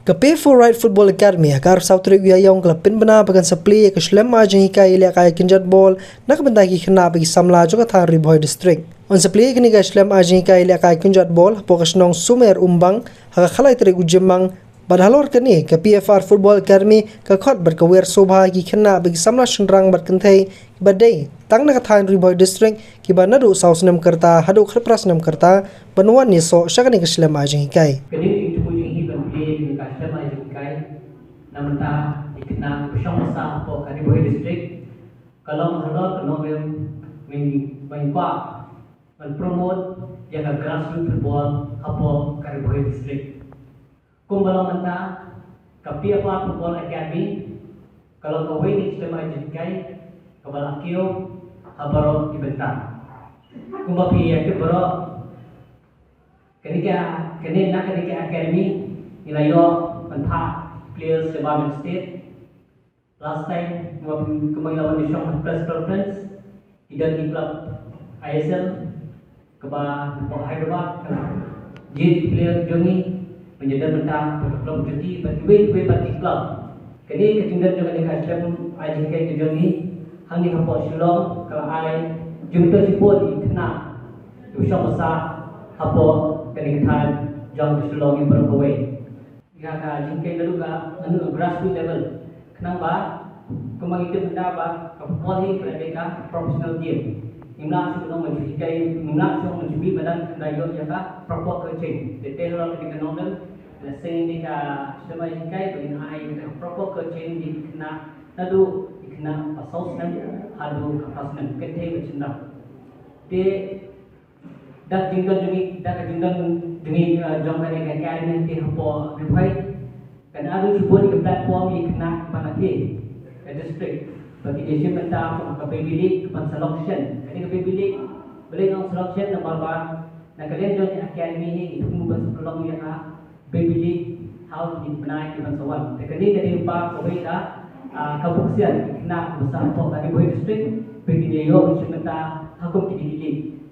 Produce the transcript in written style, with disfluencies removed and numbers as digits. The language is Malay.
Kape for Right Football Academy akar Sautrik Wiayong kelapin bena bagan sepli ke Shlem Ajeng Hikai ile kaya kinjat bol nak benda ki kena bagi samla juga thar Riboy district. On sepli kini ka Shlem Ajeng Hikai ile kaya kinjat bol pokas nong Sumer Umbang ha khalai trik ujemang badhalor kini ke PFR Football Academy ka khot berkawer sobha ki kena bagi samla shendrang berkentai badai tang nak thar Riboy district ki banadu sausnam kerta hadu khrpras nam kerta banwan ni so shakani ke Shlem Ajeng Hikai. Namun tak dikenal bersama sama po Riboy district kalau menghalor kenomem mengkuat mempromote yang grassroots football hapo Riboy district kumbala menta kapi apa football academy kalau kau ini selama jikai kabala kio habaro dibentar kumbapi ya kebaro kenika academy ilayo menpa players Sebastian State. Last time kembali lawan di Shong Press Conference tidak di klub ISL keba Hyderabad jadi player Jongi menjadi mentang klub jadi bagi klub kini ketinggalan dengan Aslam Ajeng ke Jongi hang di Hapok Shillong kalau ai jumpa si pun di kena di Shong besar Hapok kenikatan Jong Shillong yang berkawai jika jingkai lalu ke grassroots level, kenapa? Kembali itu benda apa? Kapolri mereka professional game. Imla sebelum mencuci, imla sebelum mencuci badan kendali jaka proper coaching. Detail orang di kanonel, sehingga jika semua jingkai begini hai proper coaching di kena lalu di kena pasal senang, hadu kapas senang, ketai bercanda. Di dah jingkai demi jangka yang kaya nanti hampa Riboy kan ada sebuah di platform yang kena panati district bagi dia minta KPB League kepan selection jadi KPB League boleh ngong selection nomor 1 dan kalian join academy ni itu bukan sebelum yang KPB League how di menaik kepan soal jadi lupa KPB dah kabuksian kena besar hampa Riboy district bagi dia yo minta hakum di league